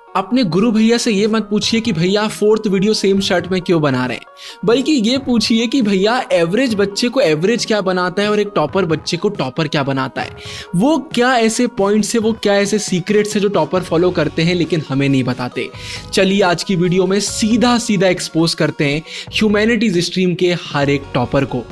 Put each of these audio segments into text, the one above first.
अपने गुरु भैया से ये मत पूछिए कि भैया फोर्थ वीडियो सेम शर्ट में क्यों बना रहे हैं, बल्कि ये पूछिए कि भैया एवरेज बच्चे को एवरेज क्या बनाता है और एक टॉपर बच्चे को टॉपर क्या बनाता है। वो क्या ऐसे पॉइंट्स है, वो क्या ऐसे सीक्रेट्स है जो टॉपर फॉलो करते हैं लेकिन हमें नहीं बताते। चलिए आज की वीडियो में सीधा सीधा एक्सपोज करते हैं ह्यूमैनिटीज स्ट्रीम के हर एक टॉपर को।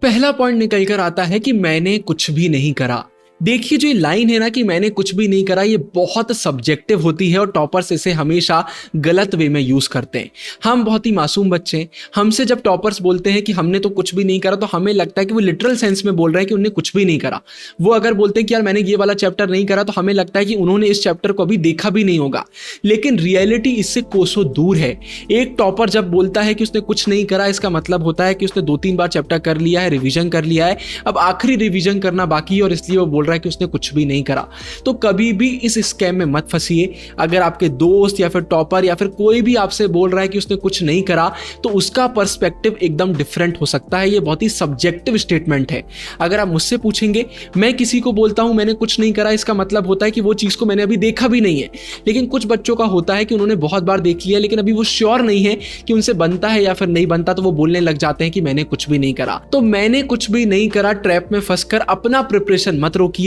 पहला पॉइंट निकल कर आता है कि मैंने कुछ भी नहीं करा। देखिए जो ये लाइन है ना कि मैंने कुछ भी नहीं करा, ये बहुत सब्जेक्टिव होती है और टॉपर्स इसे हमेशा गलत वे में यूज करते हैं। हम बहुत ही मासूम बच्चे हैं, हमसे जब टॉपर्स बोलते हैं कि हमने तो कुछ भी नहीं करा तो हमें लगता है कि वो लिटरल सेंस में बोल रहे हैं कि उन्होंने कुछ भी नहीं करा। वो अगर बोलते हैं कि यार मैंने ये वाला चैप्टर नहीं करा तो हमें लगता है कि उन्होंने इस चैप्टर को अभी देखा भी नहीं होगा, लेकिन रियलिटी इससे कोसों दूर है। एक टॉपर जब बोलता है कि उसने कुछ नहीं करा, इसका मतलब होता है कि उसने 2-3 बार चैप्टर कर लिया है, रिविजन कर लिया है, अब आखिरी रिविजन करना बाकी है और इसलिए वो बोल रहा है कि उसने कुछ भी नहीं करा। तो कभी भी इस स्कैम में मत फंसिए। अगर आपके दोस्त या फिर टॉपर या फिर कोई भी आपसे बोल रहा है कि उसने कुछ नहीं करा तो उसका पर्सपेक्टिव एकदम डिफरेंट हो सकता है। ये बहुत ही सब्जेक्टिव स्टेटमेंट है। अगर आप मुझसे पूछेंगे, मैं किसी को बोलता हूं मैंने कुछ नहीं करा, इसका मतलब होता है कि वो चीज को मैंने अभी देखा भी नहीं है। लेकिन कुछ बच्चों का होता है कि उन्होंने बहुत बार देख लिया लेकिन अभी वो श्योर नहीं है कि उनसे बनता है या फिर नहीं बनता, तो वो बोलने लग जाते हैं कि मैंने कुछ भी नहीं करा। तो मैंने कुछ भी नहीं करा ट्रैप में फंसकर अपना प्रिपरेशन मत रोकिए,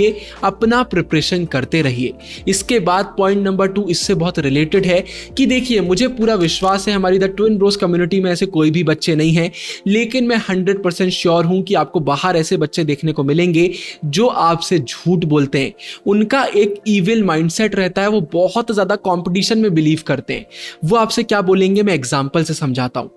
अपना प्रिपरेशन करते रहिए। इसके बाद पॉइंट नंबर 2 इससे बहुत रिलेटेड है कि देखिए मुझे पूरा विश्वास है हमारी द ट्विन ब्रोस कम्युनिटी में ऐसे कोई भी बच्चे नहीं हैं, लेकिन मैं 100% श्योर हूं कि आपको बाहर ऐसे बच्चे देखने को मिलेंगे जो आपसे झूठ बोलते हैं। उनका एक इविल माइंडसेट रहता है, वो बहुत ज्यादा कंपटीशन में बिलीव करते हैं। वो आपसे क्या बोलेंगे मैं एग्जांपल से समझाता हूं।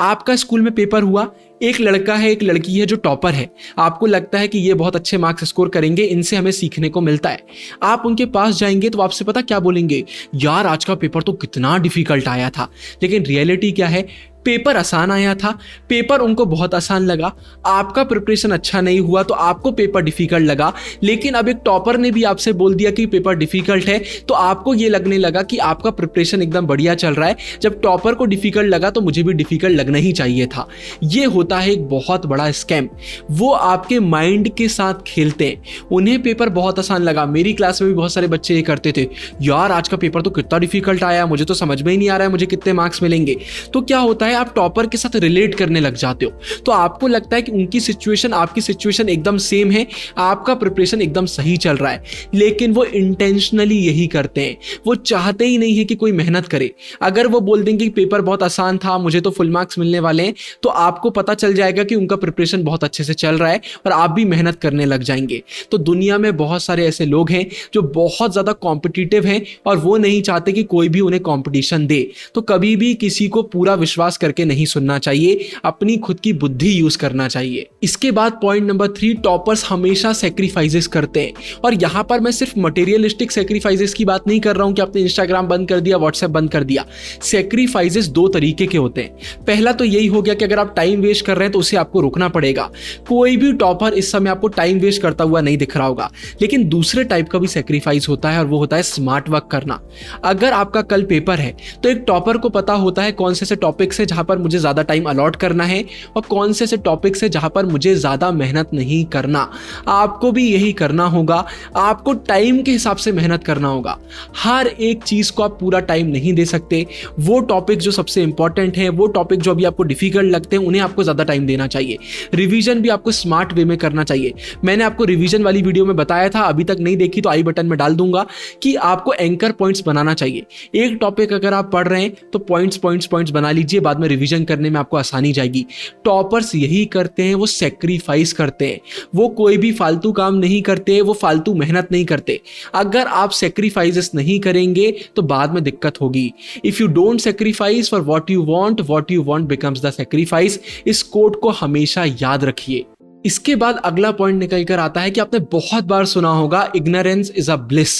आपका स्कूल में पेपर हुआ, एक लड़का है एक लड़की है जो टॉपर है, आपको लगता है कि ये बहुत अच्छे मार्क्स स्कोर करेंगे, इनसे हमें सीखने को मिलता है। आप उनके पास जाएंगे तो आपसे पता क्या बोलेंगे, यार आज का पेपर तो कितना डिफिकल्ट आया था। लेकिन रियलिटी क्या है, पेपर आसान आया था, पेपर उनको बहुत आसान लगा। आपका प्रिपरेशन अच्छा नहीं हुआ तो आपको पेपर डिफिकल्ट लगा। लेकिन अब एक टॉपर ने भी आपसे बोल दिया कि पेपर डिफिकल्ट है तो आपको ये लगने लगा कि आपका प्रिपरेशन एकदम बढ़िया चल रहा है। जब टॉपर को डिफिकल्ट लगा तो मुझे भी डिफिकल्ट लगना ही चाहिए था। ये होता है एक बहुत बड़ा स्कैम। वो आपके माइंड के साथ खेलते हैं। उन्हें पेपर बहुत आसान लगा। मेरी क्लास में भी बहुत सारे बच्चे ये करते थे, यार आज का पेपर तो कितना डिफिकल्ट आया, मुझे तो समझ में ही नहीं आ रहा है मुझे कितने मार्क्स मिलेंगे। तो क्या होता है, आप टॉपर के साथ रिलेट करने लग जाते हो, तो आपको लगता है कि उनकी सिचुएशन आपकी सिचुएशन एकदम सेम है, आपका प्रिपरेशन एकदम सही चल रहा है। लेकिन वो इंटेंशनली यही करते हैं, वो चाहते ही नहीं है कि कोई मेहनत करे। अगर वो बोल देंगे कि पेपर बहुत आसान था, मुझे तो फुल मार्क्स मिलने वाले हैं, तो आपको पता चल जाएगा कि उनका प्रिपरेशन बहुत अच्छे से चल रहा है और आप भी मेहनत करने लग जाएंगे। तो दुनिया में बहुत सारे ऐसे लोग हैं जो बहुत ज्यादा कॉम्पिटिटिव हैं और वो नहीं चाहते कि कोई भी उन्हें कॉम्पिटिशन दे। तो कभी भी किसी को पूरा विश्वास करके नहीं सुनना चाहिए, अपनी खुद की बुद्धि यूज करना चाहिए। इसके बाद पॉइंट नंबर 3, टॉपर्स हमेशा सैक्रिफाइसेस करते हैं। और यहां पर मैं सिर्फ मटेरियलिस्टिक सैक्रिफाइसेस की बात नहीं कर रहा हूं कि आपने इंस्टाग्राम बंद कर दिया, व्हाट्सएप बंद कर दिया। सैक्रिफाइसेस 2 तरीके के होते हैं। पहला तो यही हो गया कि अगर आप टाइम वेस्ट कर रहे हैं तो उसे आपको रोकना पड़ेगा। कोई भी टॉपर इस समय आपको टाइम वेस्ट करता हुआ नहीं दिख रहा होगा। लेकिन दूसरे टाइप का भी सैक्रिफाइस होता है और वो होता है स्मार्ट वर्क करना। अगर आपका कल पेपर है तो एक टॉपर को पता होता है कौन से टॉपिक्स है जहां पर मुझे ज्यादा टाइम अलॉट करना है और कौन से टॉपिक्स है जहां पर मुझे ज्यादा मेहनत नहीं करना। आपको भी यही करना होगा, आपको टाइम के हिसाब से मेहनत करना होगा। हर एक चीज को आप पूरा टाइम नहीं दे सकते। वो टॉपिक जो सबसे इंपॉर्टेंट है, वो टॉपिक जो अभी आपको डिफिकल्ट लगते हैं, उन्हें आपको ज्यादा टाइम देना चाहिए। रिवीजन भी आपको स्मार्ट वे में करना चाहिए। मैंने आपको रिवीजन वाली वीडियो में बताया था, अभी तक नहीं देखी तो आई बटन में डाल दूंगा, कि आपको एंकर पॉइंट्स बनाना चाहिए। एक टॉपिक अगर आप पढ़ रहे हैं तो पॉइंट्स बना लीजिए, बाद में रिवीजन करने में आपको आसानी जाएगी। टॉपर्स यही करते हैं, वो सैक्रिफाइस करते हैं, वो कोई भी फालतू काम नहीं करते, वो फालतू मेहनत नहीं करते। अगर आप सैक्रिफाइसेस नहीं करेंगे तो बाद में दिक्कत होगी। If you don't sacrifice for what you want becomes the sacrifice. इस कोट को हमेशा याद रखिए। इसके बाद अगला पॉइंट निकल कर आता है कि आपने बहुत बार सुना होगा, इग्नोरेंस इज अ ब्लिस।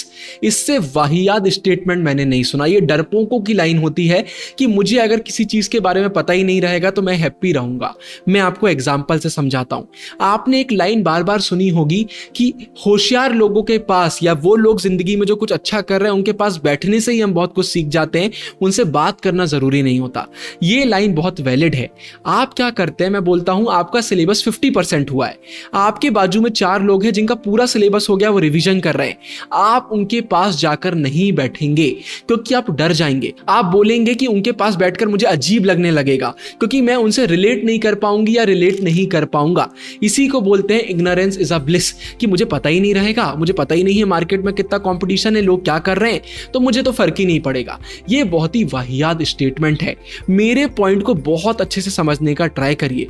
इससे वाहियात स्टेटमेंट मैंने नहीं सुना। ये डरपोकों की लाइन होती है कि मुझे अगर किसी चीज के बारे में पता ही नहीं रहेगा तो मैं हैप्पी रहूंगा। मैं आपको एग्जांपल से समझाता हूं। आपने एक लाइन बार बार सुनी होगी कि होशियार लोगों के पास, या वो लोग जिंदगी में जो कुछ अच्छा कर रहे हैं उनके पास बैठने से ही हम बहुत कुछ सीख जाते हैं, उनसे बात करना जरूरी नहीं होता। ये लाइन बहुत वैलिड है। आप क्या करते हैं, मैं बोलता हूं आपका सिलेबस 50% हुआ है, आपके बाजू में 4 लोग हैं जिनका पूरा सिलेबस हो गया, वो रिवीजन कर रहे हैं, आप उनके पास जाकर नहीं बैठेंगे क्योंकि आप डर जाएंगे। आप बोलेंगे कि उनके पास बैठकर मुझे अजीब लगने लगेगा क्योंकि मैं उनसे रिलेट नहीं कर पाऊंगी या रिलेट नहीं कर पाऊंगा। इसी को बोलते हैं इग्नोरेंस इज अ ब्लिस, कि मुझे पता ही नहीं रहेगा, मुझे पता ही नहीं है मार्केट में कितना कंपटीशन है, लोग क्या कर रहे हैं, तो मुझे तो फर्क ही नहीं पड़ेगा। ये बहुत ही वाहियात स्टेटमेंट है। मेरे पॉइंट को बहुत अच्छे से समझने का ट्राई करिए।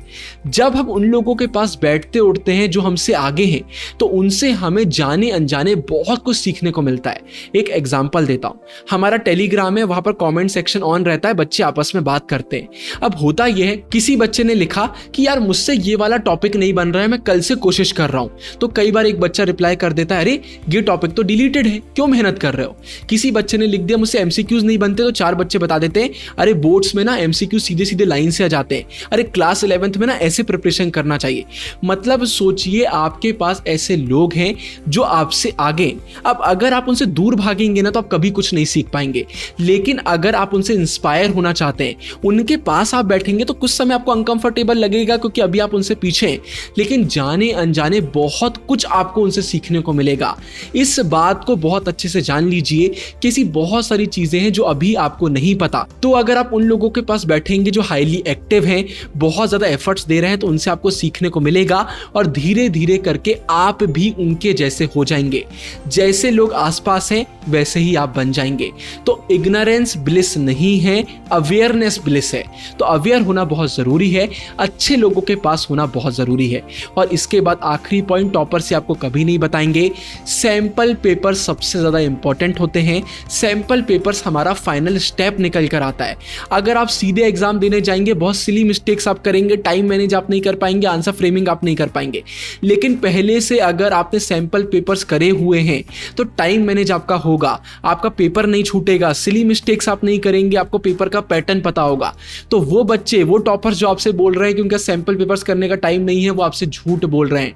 जब हम उन लोगों के पास बैठते उठते हैं जो हमसे आगे हैं, तो उनसे हमें जाने अनजाने बहुत कुछ सीखने को मिलता है। एक एग्जांपल देता हूं, हमारा टेलीग्राम है, वहां पर कमेंट सेक्शन ऑन रहता है, बच्चे आपस में बात करते हैं। अब होता यह है, किसी बच्चे ने लिखा कि यार मुझसे ये वाला टॉपिक नहीं बन रहा है, मैं कल से कोशिश कर रहा हूं। तो कई बार एक बच्चा रिप्लाई कर देता है, अरे ये टॉपिक तो डिलीटेड है, क्यों मेहनत कर रहे हो। किसी बच्चे ने लिख दिया मुझसे एमसीक्यूज नहीं बनते, तो 4 बच्चे बता देते हैं, अरे बोर्ड्स में ना एमसीक्यू सीधे सीधे लाइन से आ जाते हैं, अरे क्लास 11th में ना ऐसे प्रिपरेशन करना चाहिए। मतलब सोचिए, आपके पास ऐसे लोग हैं जो आपसे आगे। अब अगर आप उनसे दूर भागेंगे ना तो आप कभी कुछ नहीं सीख पाएंगे, लेकिन अगर आप उनसे इंस्पायर होना चाहते हैं, उनके पास आप बैठेंगे तो कुछ समय आपको अनकंफर्टेबल लगेगा क्योंकि अभी आप उनसे पीछे हैं, लेकिन जाने अनजाने बहुत कुछ आपको उनसे सीखने को मिलेगा। इस बात को बहुत अच्छे से जान लीजिए कि ऐसी बहुत सारी चीजें हैं जो अभी आपको नहीं पता। तो अगर आप उन लोगों के पास बैठेंगे जो हाईली एक्टिव हैं, बहुत ज्यादा एफर्ट्स दे रहे हैं, तो उनसे आपको सीखने को मिलेगा और धीरे धीरे करके आप भी उनके जैसे हो जाएंगे। जैसे लोग आसपास हैं वैसे ही आप बन जाएंगे। तो इग्नोरेंस ब्लिस नहीं है, अवेयरनेस ब्लिस है। तो अवेयर होना बहुत जरूरी है, अच्छे लोगों के पास होना बहुत जरूरी है। और इसके बाद आखिरी पॉइंट, टॉपर से आपको कभी नहीं बताएंगे, सैंपल पेपर सबसे ज्यादा इंपॉर्टेंट होते हैं। सैंपल पेपर्स हमारा फाइनल स्टेप निकल कर आता है। अगर आप सीधे एग्जाम देने जाएंगे, बहुत सिली मिस्टेक्स आप करेंगे, टाइम मैनेज आप नहीं कर पाएंगे, आंसर फ्रेमिंग आप नहीं कर पाएंगे। लेकिन पहले से अगर आपने सैंपल पेपर्स करे हुए हैं तो टाइम मैनेज आपका होगा, आपका पेपर नहीं छूटेगा, सिली मिस्टेक्स आप नहीं करेंगे, आपको पेपर का पैटर्न पता होगा। तो वो बच्चे, वो टॉपर्स जो आपसे बोल रहे हैं कि उनका सैंपल पेपर्स करने का टाइम नहीं है, वो आपसे झूठ बोल रहे हैं।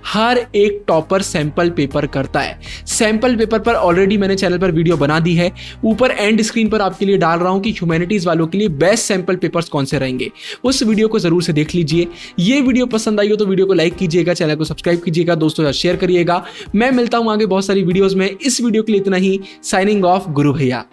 हर एक टॉपर सैंपल पेपर करता है। सैंपल पेपर पर ऑलरेडी मैंने चैनल पर वीडियो बना दी है, ऊपर एंड स्क्रीन पर आपके लिए डाल रहा हूं कि ह्यूमैनिटीज वालों के लिए बेस्ट सैंपल पेपर्स कौन से रहेंगे। उस वीडियो को जरूर से देख लीजिए। ये वीडियो पसंद आई हो तो वीडियो को लाइक कीजिएगा, चैनल को सब्सक्राइब कीजिएगा, दोस्तों के साथ शेयर करिएगा। मैं मिलता हूं आगे बहुत सारी वीडियोस में। इस वीडियो के लिए इतना ही। साइनिंग ऑफ, गुरु भैया।